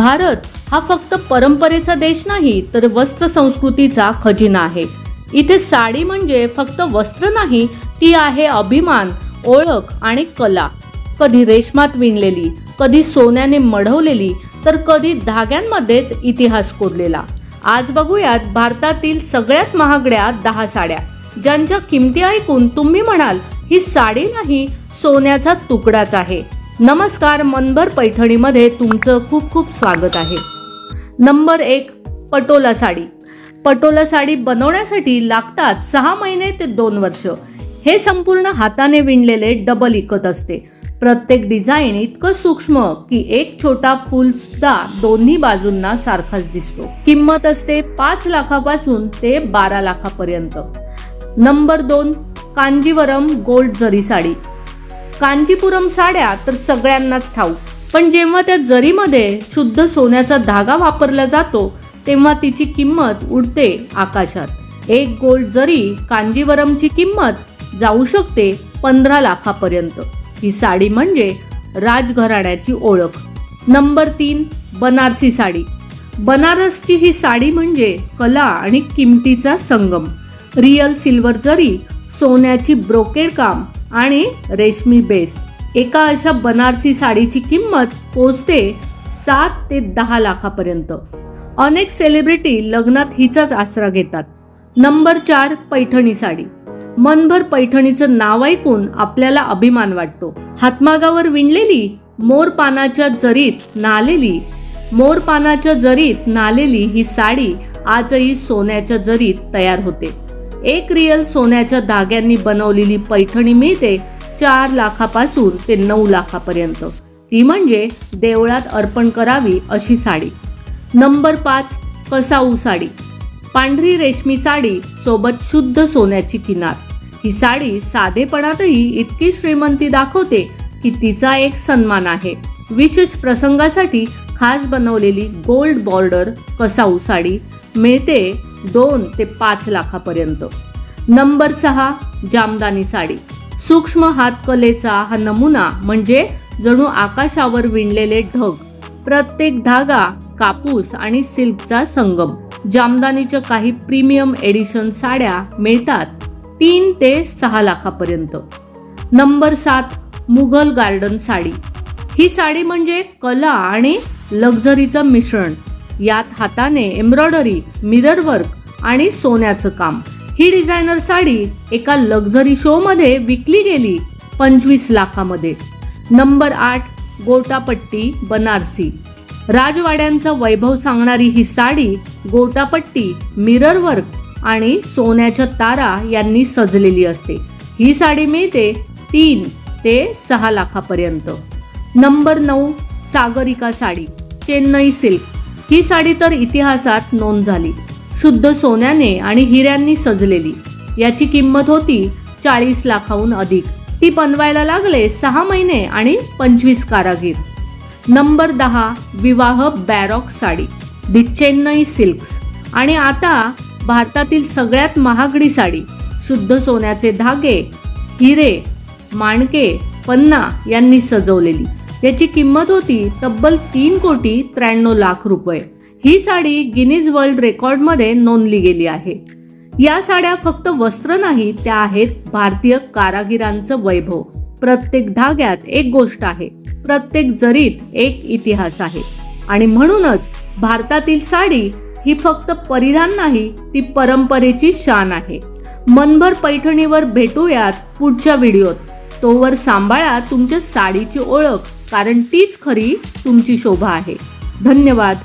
भारत हा फक्त परंपरेचा देश नाही तर वस्त्र संस्कृतीचा खजिना आहे। इथे साडी म्हणजे फक्त वस्त्र नाही, ती आहे अभिमान, ओळख आणि कला। कधी रेशमात विणलेली, कधी सोन्याने मढवलेली, तर कधी धाग्यांमध्येच इतिहास कोरलेला। आज बघूयात भारतातील सगळ्यात महागड्या 10 साड्या, ज्यांच्या किमती ऐकून तुम्ही म्हणाल ही साडी नाही, सोन्याचा तुकडाच आहे। नमस्कार, मनभर पैठणीमध्ये तुमचं खूप खूप स्वागत आहे। नंबर 1, पटोला साडी। पटोला साडी बनवण्यासाठी लागतात 6 महिने ते 2 वर्ष। हे संपूर्ण हाताने विणलेले डबल इकत असते। प्रत्येक डिझाइन इतकं सूक्ष्म की एक छोटा फूल सुद्धा दोन्ही बाजूंना सारखाच दिसतो। किंमत असते 5 लाखापासून ते 12 लाखापर्यंत। नंबर 2, कांजीवरम गोल्ड जरी साडी। कांचीपुरम साड्या तर सगळ्यांनाच ठाऊक, पण जेव्हा त्या जरीमध्ये शुद्ध सोन्याचा धागा वापरला जातो तेव्हा तिची किंमत उडते आकाशात। एक गोल्ड जरी कांजीवरमची किंमत जाऊ शकते 15 लाखापर्यंत। ही साडी म्हणजे राजघराण्याची ओळख। नंबर 3, बनारसी साडी। बनारसची ही साडी म्हणजे कला आणि किमतीचा संगम। रियल सिल्वर जरी, सोन्याची ब्रोकेड काम आणि रेशमी बेस। एका अशा बनारसी साडीची किंमत पोहोचते 7 ते 10 लाखापर्यंत। अनेक सेलिब्रिटी लग्नात हिचाच आसरा घेतात। नंबर 4, पैठणी साडी। मनभर पैठणीचं नाव ऐकून आपल्याला अभिमान वाटतो। हातमागावर विणलेली, मोरपानाच्या जरीत नालेली ही साडी आजही सोन्याच्या जरीत तयार होते। एक रियल सोन्याच्या धाग्यांनी बनवलेली पैठणी मिळते 4 लाखापासून ते 9 लाखापर्यंत। ती म्हणजे देवळात अर्पण करावी अशी साडी। नंबर 5, कसाऊ साडी। पांढरी रेशमी साडी सोबत शुद्ध सोन्याची किनार। ही साडी साधेपणातही इतकी श्रीमंती दाखवते की तिचा एक सन्मान आहे। विशेष प्रसंगासाठी खास बनवलेली गोल्ड बॉर्डर कसाऊ साडी मिळते 2 ते 5 लाखापर्यंत। नंबर 6, जामदानी साडी। सूक्ष्म हातकलेचा हा नमुना म्हणजे जणू आकाशावर विणलेले ढग। प्रत्येक धागा कापूस आणि सिल्कचा संगम। जामदानीच्या काही प्रीमियम एडिशन साड्या मिळतात 3 ते 6 लाखापर्यंत। Number 7, Mughal garden sari. ही साडी म्हणजे कला आणि लक्झरीचं मिश्रण। यात हाताने एम्ब्रॉयडरी, मिरर वर्क आणि सोन्याचं काम। ही डिझायनर साडी एका लक्झरी शो मध्ये विकली गेली 25 लाखामध्ये। नंबर 8, गोटापट्टी बनारसी। राजवाड्यांचं वैभव सांगणारी ही साडी गोटापट्टी, मिरर वर्क आणि सोन्याच्या तारा यांनी सजलेली असते। ही साडी मिळते 3 ते 6 लाखापर्यंत। Number 9, Sagarika sari, Chennai silk. ही साडी तर इतिहासात नोंद झाली। शुद्ध सोन्याने आणि हिऱ्यांनी सजलेली। याची किंमत होती 40 लाखाहून अधिक। ती बनवायला लागले 6 महिने आणि 25 कारागीर। नंबर 10, विवाह बॅरॉक साडी, दी चेन्नई सिल्क्स। आणि आता भारतातील सगळ्यात महागडी साडी, शुद्ध सोन्याचे धागे, हिरे, माणके, पन्ना यांनी सजवलेली। याची किंमत होती तब्बल 3,93,00,000 रुपये। ही साडी गिनीज वर्ल्ड रेकॉर्ड मध्ये नोंदली गेली आहे। या साड्या फक्त वस्त्र नाही, त्या आहेत भारतीय कारागिरांचं वैभव। प्रत्येक धाग्यात एक गोष्ट आहे, प्रत्येक जरीत एक इतिहास आहे। आणि म्हणूनच भारतातील साडी ही फक्त परिधान नाही, ती परंपरेची शान आहे। मनभर पैठणीवर भेटूयात पुढच्या व्हिडिओत। तोवर सांभाळा तुमच्या साडीची ओळख, कारण तीच खरी तुमची शोभा आहे। धन्यवाद।